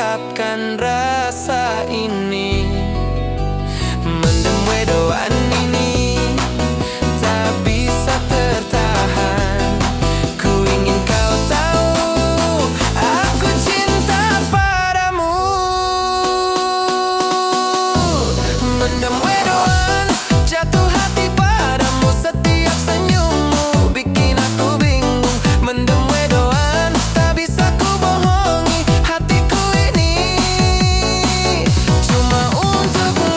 ungkapkan rasa ini. Mendem wedoan ini tak bisa tertahan. Ku ingin kau tahu aku cinta padamu. Mendem wedoan, jatuh hati padamu. Setiap senyummu bikin aku bingung. Mendem wedoan, tak bisa ku bohongi hatiku ini cuma untukmu.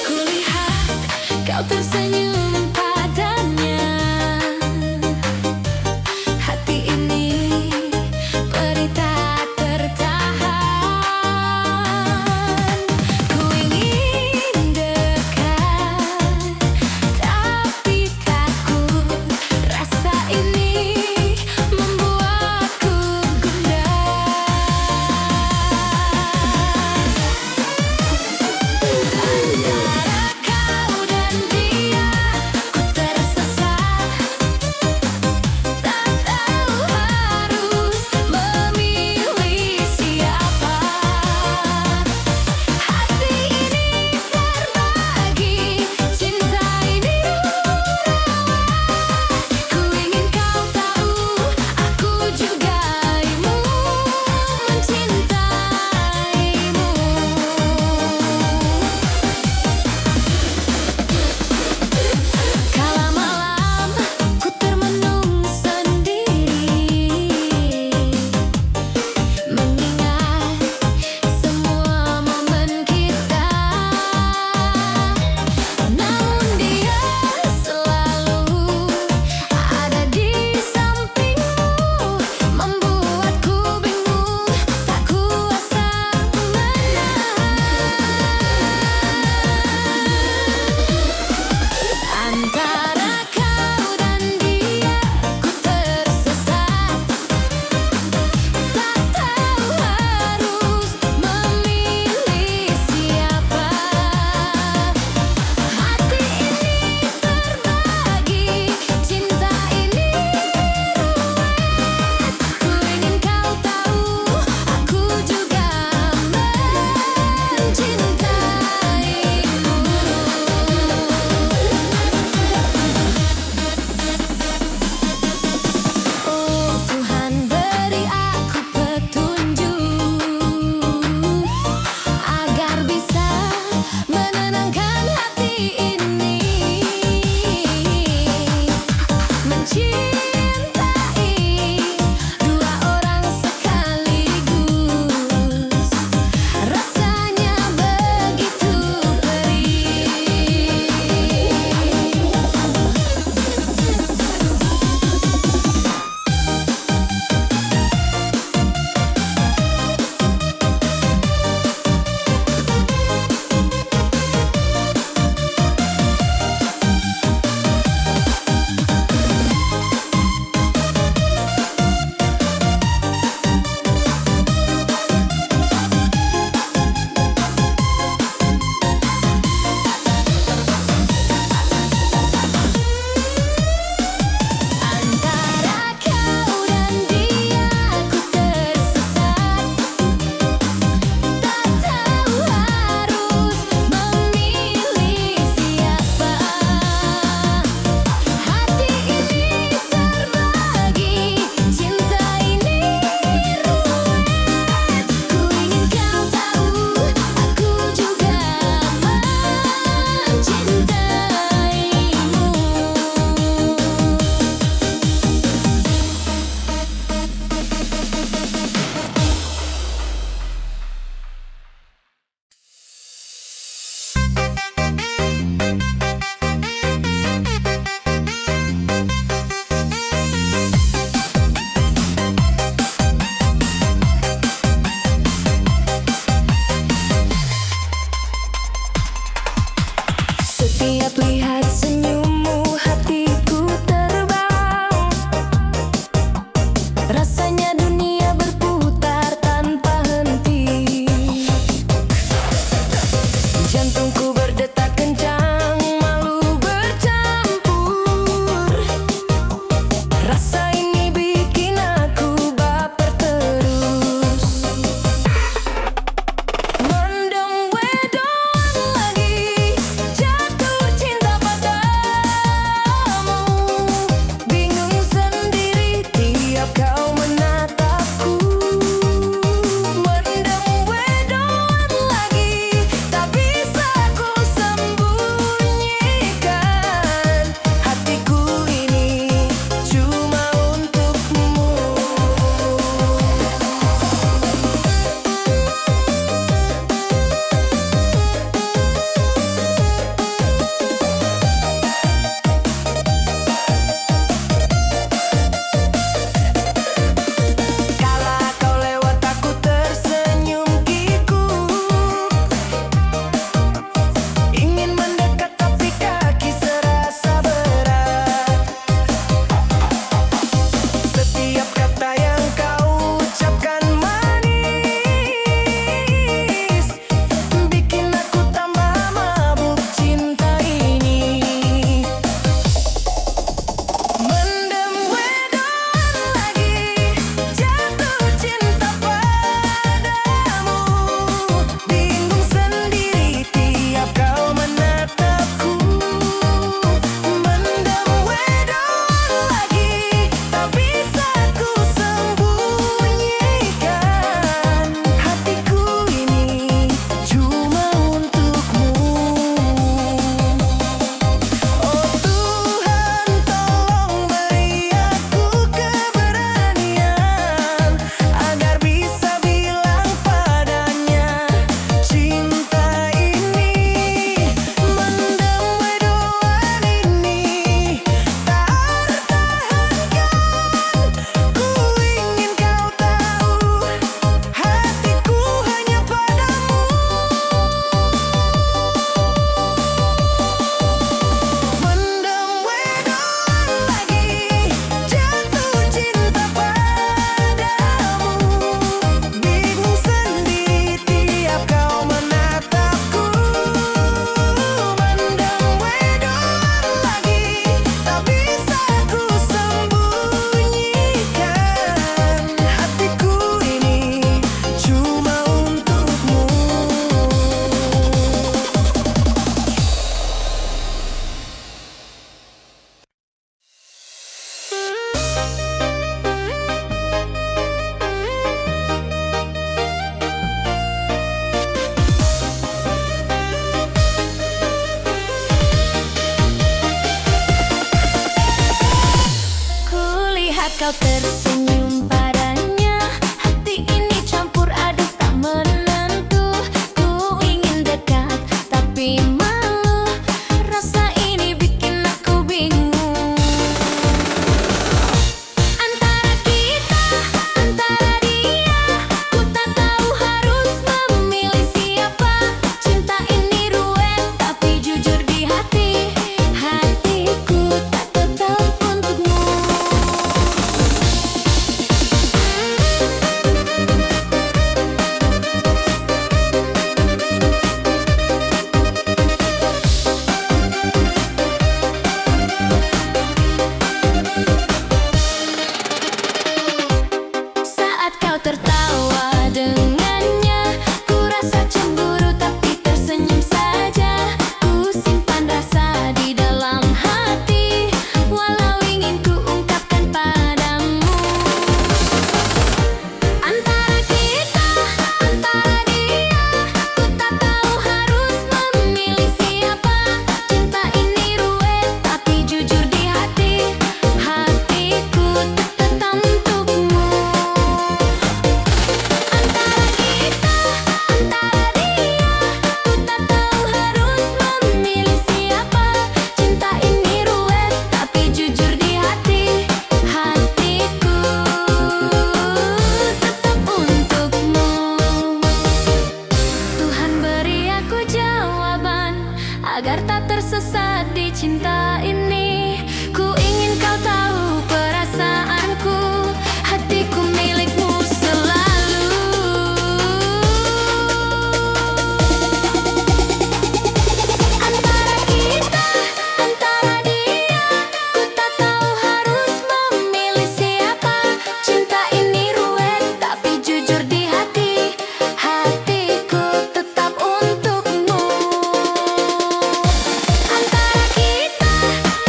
Kulihat kau tersenyum padanya. Hati ini perih tak tertahan. Ku ingin dekat tapi takut. Rasa ini membuatku gundah. Antara kau dan dia kau tersenyum padanya, hati ini campur aduk tak menentu. Ku ingin dekat tapi malu, rasa ini bikin aku bingung. Antara kita, antara dia, ku tak tahu harus memilih siapa. Cinta ini ruwet tapi jujur di hati, hatiku tak tetap untukmu. Saat kau tertawa dengannya, ku rasa cemburu tapi tersenyum saja. Ku simpan rasa di dalam hati, walau ingin ku ungkapkan padamu. Antara kita, antara dia, ku tak tahu harus memilih siapa. Cinta ini ruwet tapi jujur di hati, hatiku tetap untukmu. Antara kita, antara dia, ku tak tahu harus memilih siapa. Cinta ini ruwet tapi jujur di hati, hatiku tetap untukmu. Tuhan beri aku jawaban agar tak tersesat di cinta ini. Ku ingin kau tahu perasaanku, hatiku milikmu selalu. Antara kita, antara dia, ku tak tahu harus memilih siapa. Cinta ini ruwet tapi jujur di hati, hatiku tetap untukmu. Antara kita,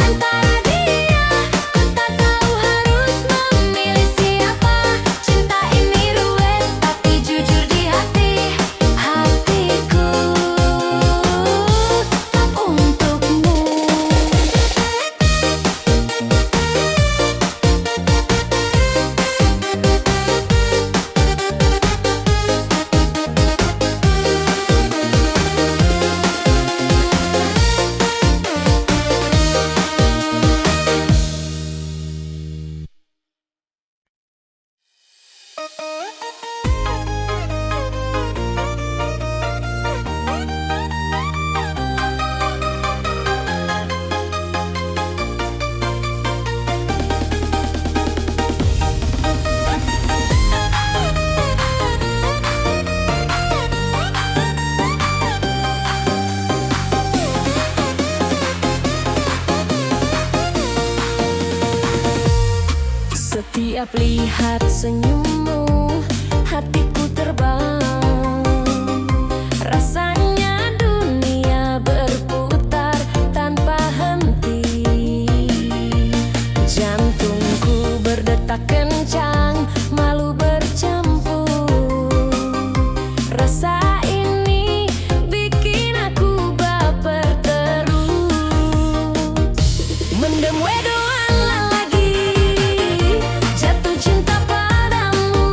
antara dia, ku tak tahu harus memilih siapa. Cinta ini ruwet tapi jujur di hati, hatiku tetap untukmu. Setiap lihat senyummu, hatiku terbang. Rasanya dunia berputar tanpa henti. Jantungku berdetak kencang, malu bercampur. Rasa ini bikin aku baper terus. Mendem wedoan lagi, jatuh cinta padamu.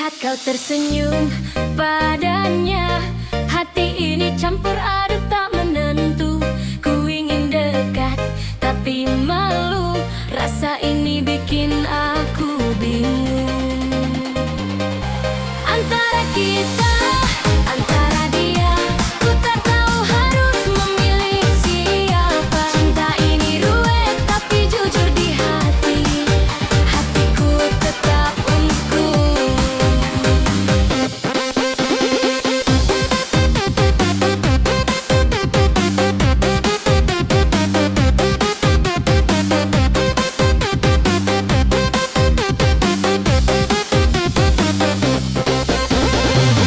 Lihat kau tersenyum padanya, hati ini campur aduk tak menentu. Ku ingin dekat tapi malu, rasa ini bikin aku bingung. Antara kita, antara dia, ku tak tahu harus memilih siapa. Cinta ini ruwet tapi jujur di hati, hatiku tetap untukmu.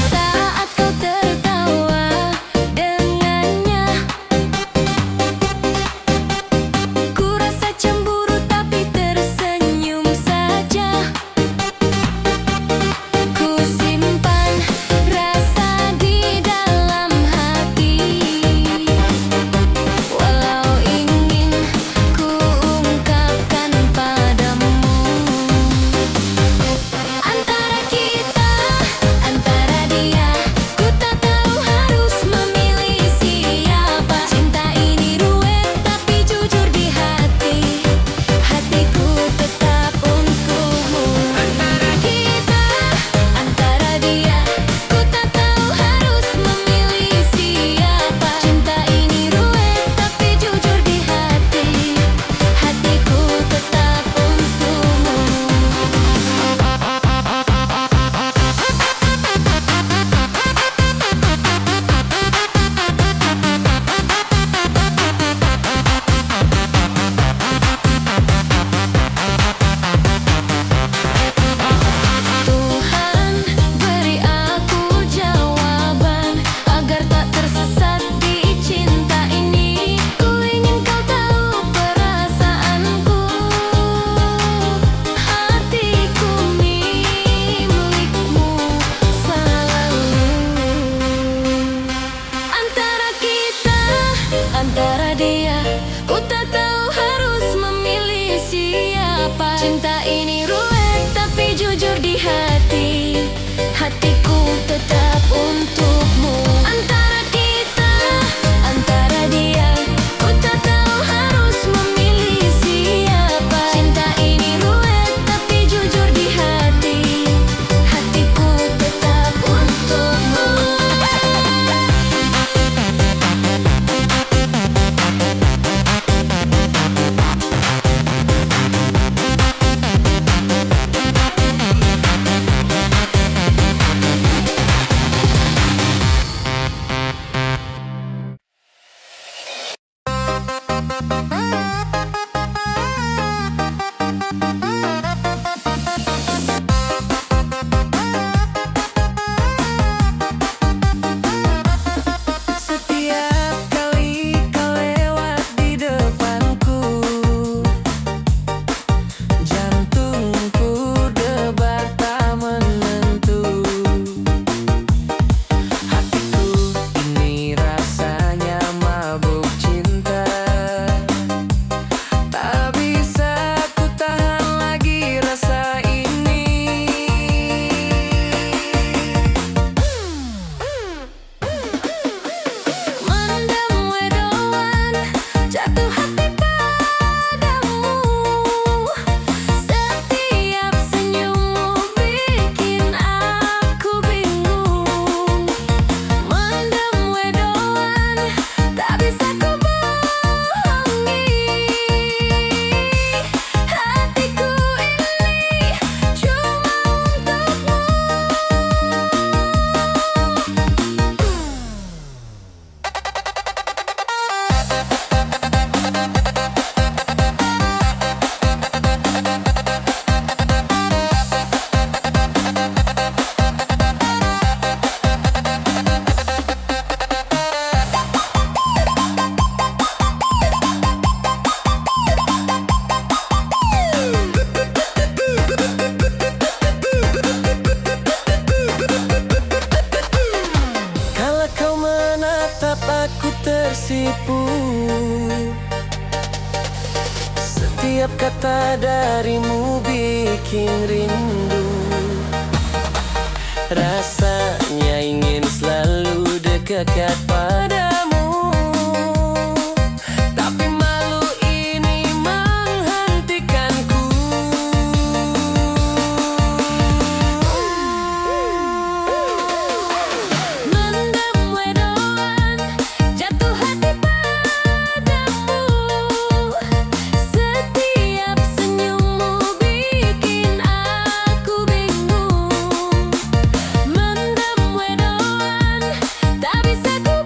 Saat kau tertawa dengannya, ku rasa cemburu tapi tersenyum saja. Ku simpan rasa di dalam hati, walau ingin ku ungkapkan padamu. Antara kita, antara dia, ku tak tahu harus memilih siapa. Cinta ini ruwet tapi jujur di hati, hatiku tetap untukmu. Antara kita, antara dia, ku tak tahu harus memilih siapa. Cinta ini ruwet tapi jujur di hati, hatiku tetap untukmu. Tuhan, beri aku jawaban agar tak tersesat di cinta ini. Ku ingin kau tahu perasaanku, hatiku milikmu selalu. Antara kita, antara dia, ku tak tahu harus memilih siapa. Cinta ini ruwet tapi jujur di hati, hatiku tetap untukmu. Antara kita, antara dia, ku tak tahu harus memilih siapa. Cinta ini ruwet tapi jujur di hati, hatiku tetap untukmu. Setiap kali kau lewat di depanku, jantungku debar tak menentu. Hatiku ini rasanya mabuk cinta, tak bisa ku tahan lagi rasa ini. Mendem wedoan, jatuh hati padamu. Setiap senyummu bikin aku bingung. Mendem wedoan, tak bisa ku bohongi. Hatiku ini cuma untukmu. Kalau kau menatap aku tersipu, setiap kata darimu bikin rindu. Rasanya ingin selalu dekat padamu, tapi malu ini menghentikanku. Mendem wedoan, jatuh hati padamu. Setiap senyummu bikin aku bingung. Mendem wedoan, tak bisa ku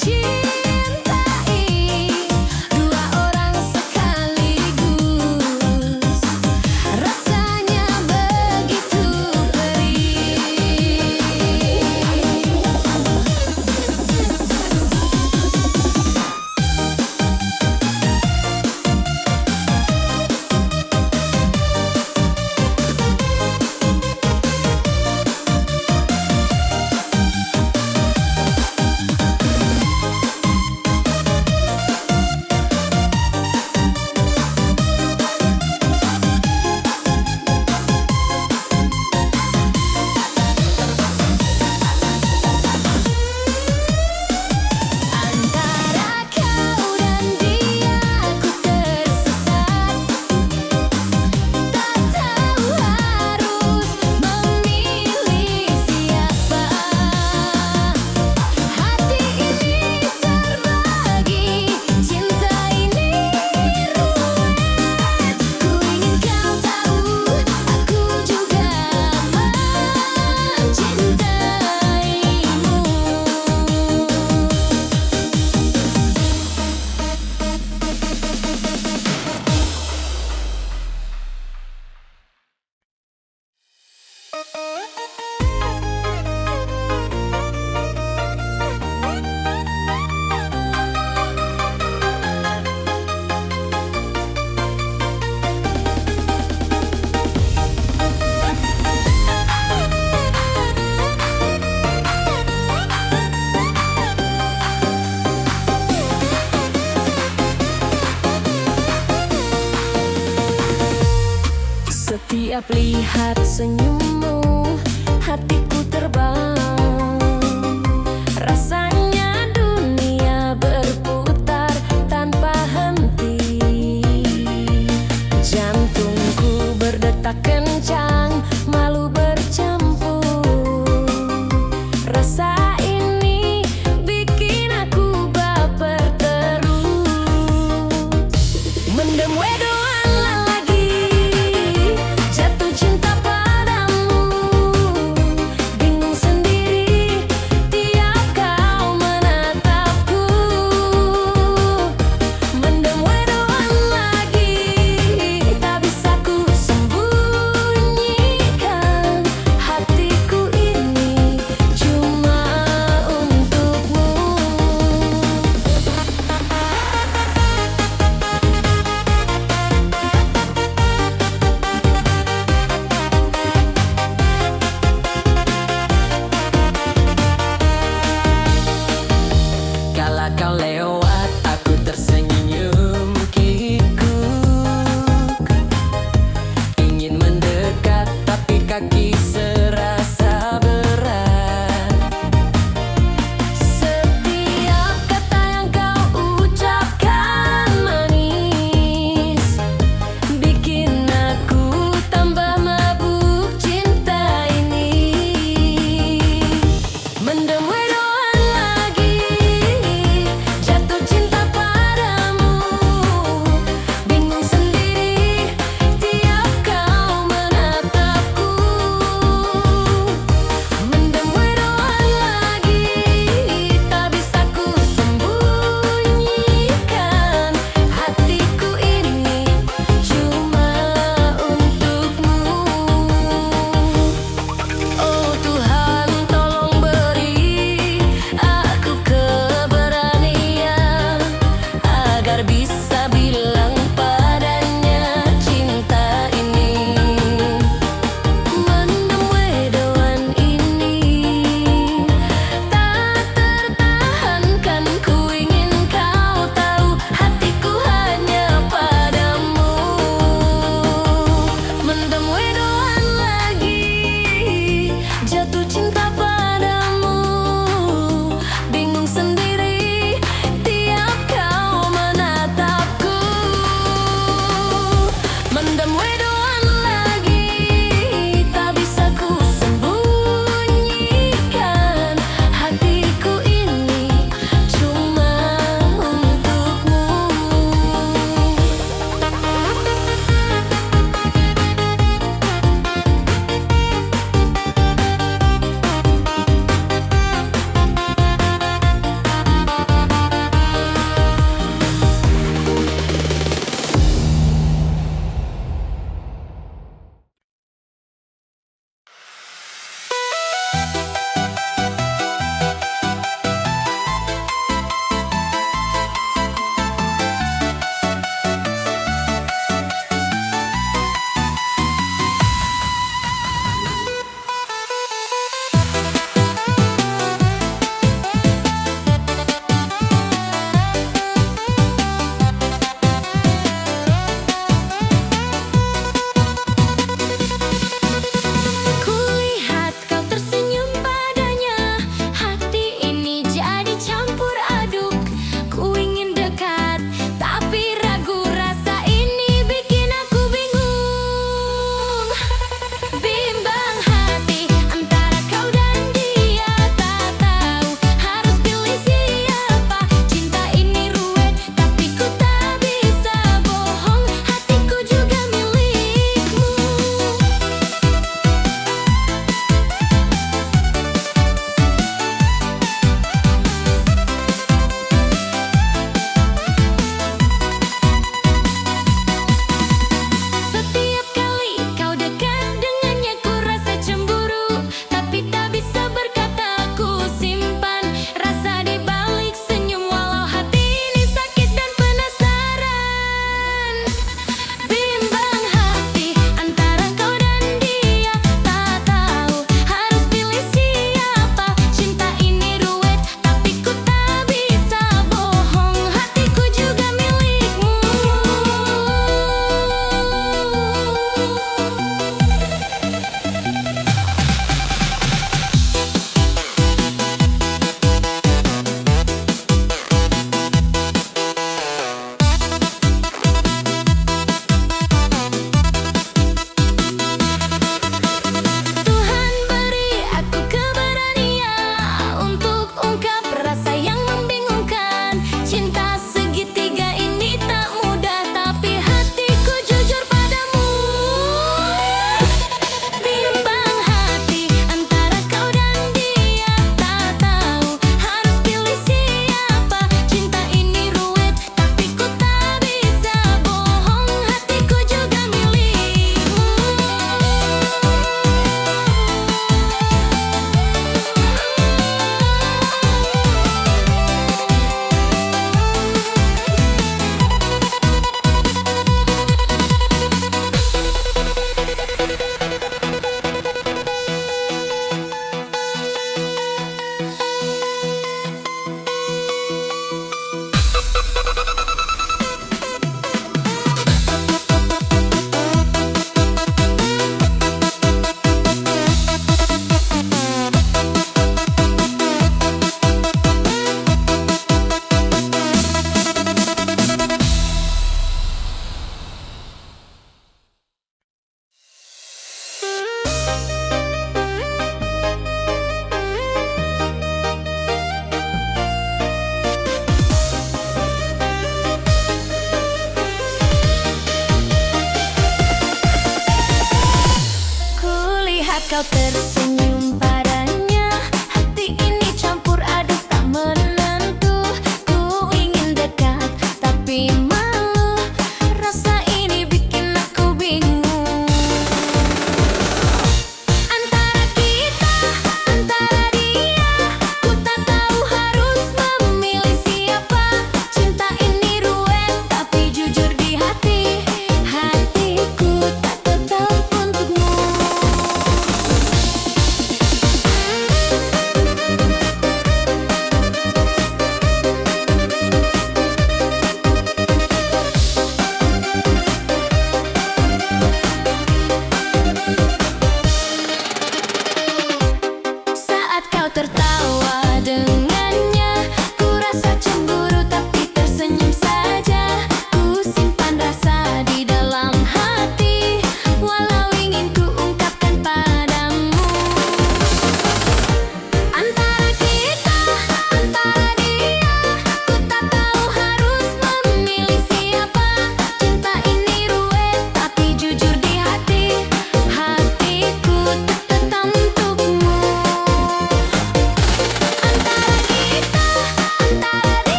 mencintai dua orang sekaligus. Rasanya begitu perih. Antara kau dan dia ku tersesat, tak tahu harus memilih siapa. Hati ini terbagi, cinta ini ruwet. Ku ingin kau tahu, aku juga mencintaimu. Setiap lihat senyummu, hatiku terbang. Rasanya dunia berputar tanpa henti. Jantungku berdetak kencang, malu bercampur. Rasa ini bikin aku baper terus. Mendem wedoan lagi, jatuh cinta padamu. Bingung sendiri tiap kau menatapku. Mendem wedoan lagi, tak bisa ku sembunyikan. Hatiku ini cuma untukmu. Kala kau lewat, aku tersenyum kikuk. Ingin mendekat, tapi kaki serasa berat. Setiap kata yang kau ucapkan manis, bikin aku tambah mabuk cinta ini. Mendem wedoan lagi, jatuh cinta padamu.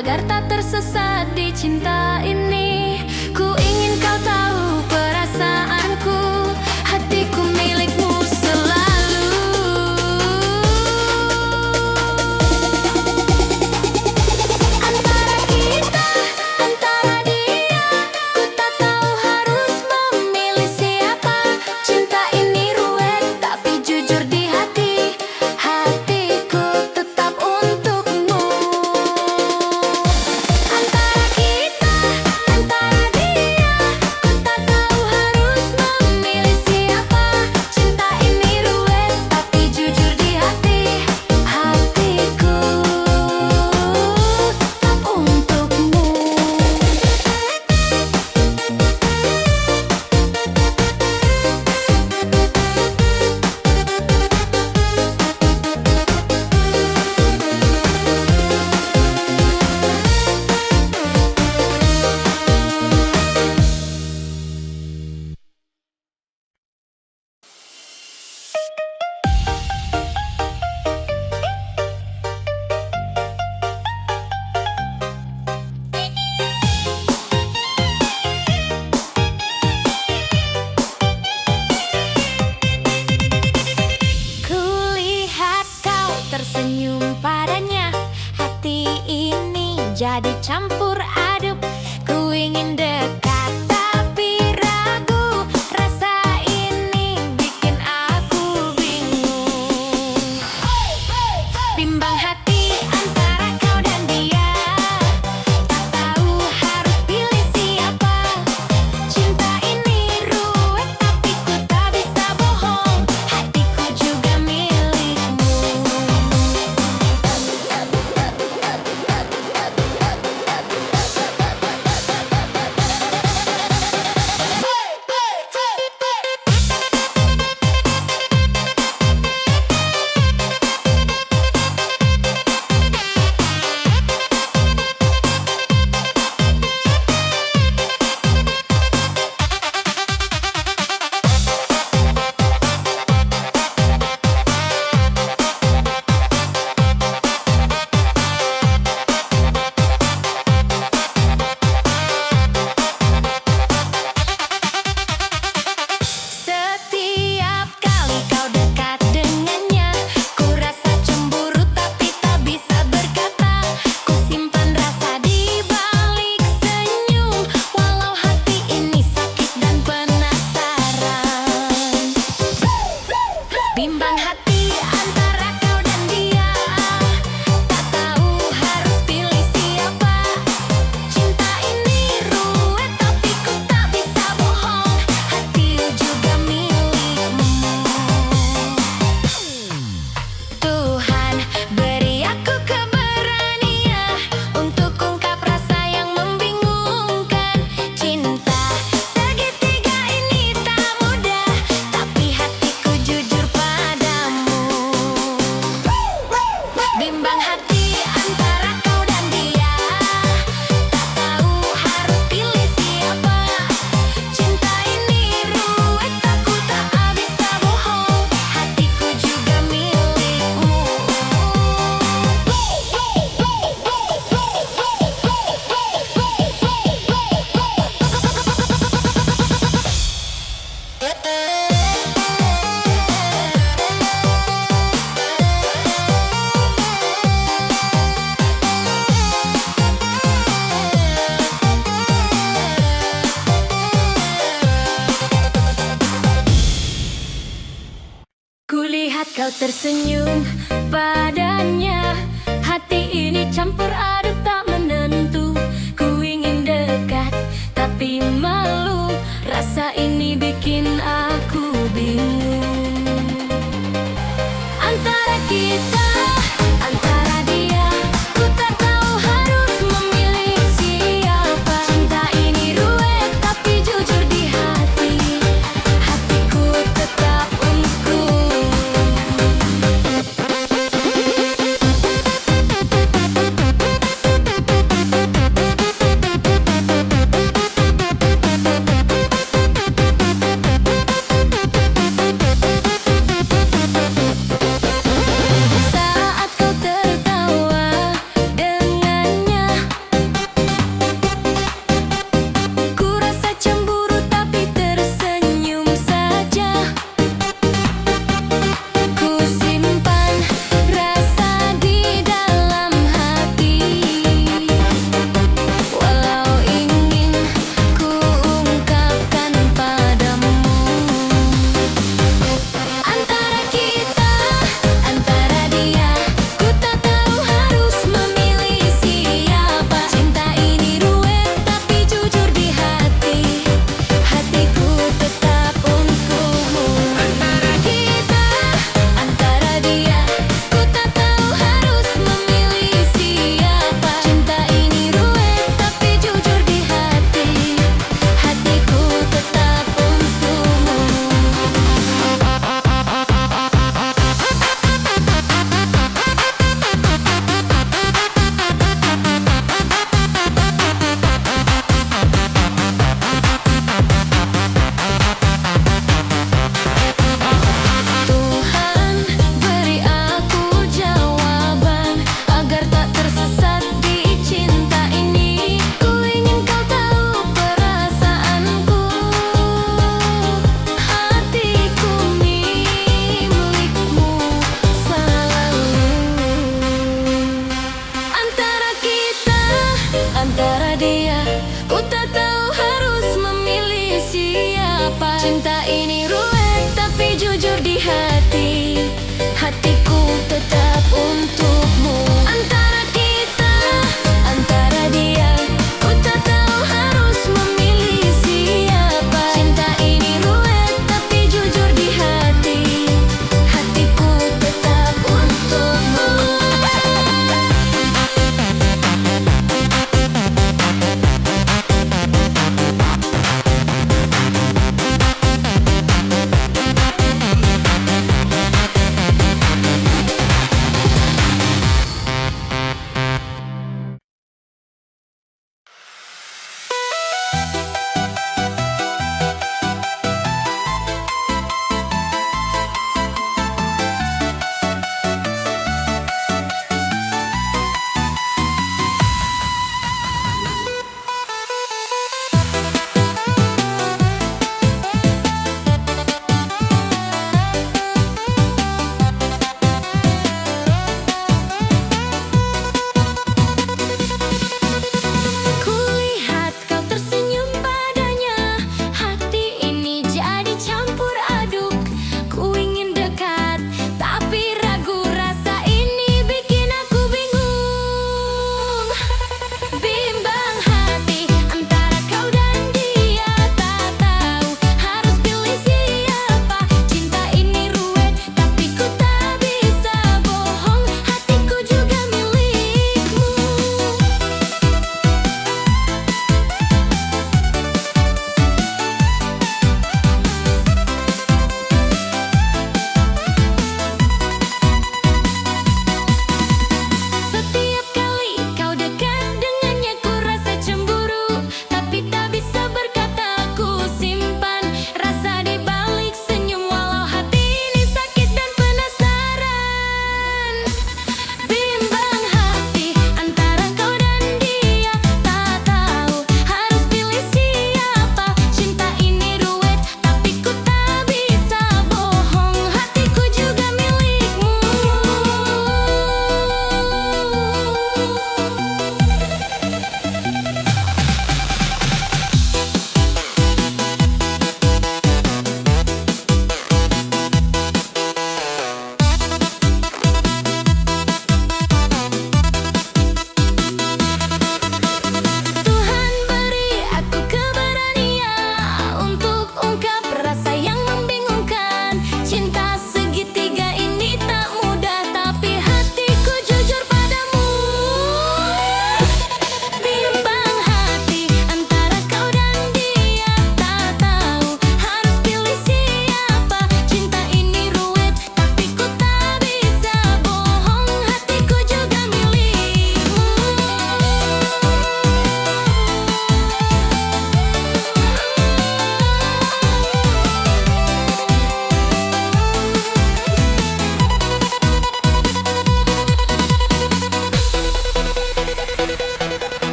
agar tak tersesat di cinta ini. Ku ingin kau tahu perasaanku, hatiku milikmu selalu. Antara kita, antara dia, ku tak tahu harus memilih siapa. Cinta ini ruwet tapi jujur di hati, hatiku tetap untukmu. Antara kita, antara dia, ku tak tahu harus memilih siapa. Cinta ini ruwet tapi jujur di hati, hatiku tetap untukmu. Kulihat kau tersenyum padanya, hati ini jadi campur aduk. Ku ingin dekat tapi ragu, rasa ini bikin aku bingung. Bimbang hati antara kau dan dia, tak tahu harus pilih siapa. Cinta ini ruwet tapi ku tak bisa bohong, hatiku juga milikmu. Setiap kali kau dekat dengannya, ku rasa cemburu tapi tak bisa berkata. Ku simpan rasa di balik senyum, walau hati ini sakit dan penasaran. Bimbang hati antara kau dan dia, tak tahu harus pilih siapa. Cinta ini ruwet tapi ku tak bisa bohong, hati juga milikmu. Tuhan beri aku keberanian untuk ungkap rasa yang membingungkan. Cinta segitiga ini tak mudah, tapi hatiku jujur padamu. Bimbang hati antara kau dan dia, tak tahu harus pilih siapa. Cinta ini ruwet aku tak bisa bohong, hatiku juga milikmu. Kulihat kau tersenyum padanya, hati ini campur aduk tak menentu. Ku ingin dekat tapi malu, rasa ini bikin aku bingung. Antara kita, antara dia, ku tak tahu harus memilih siapa. Cinta ini ruwet tapi jujur di hati, hatiku tetap untukmu. antara dia. Ku tak tahu harus memilih siapa. Cinta ini ruwet tapi jujur di hati. Hatiku tetap untuk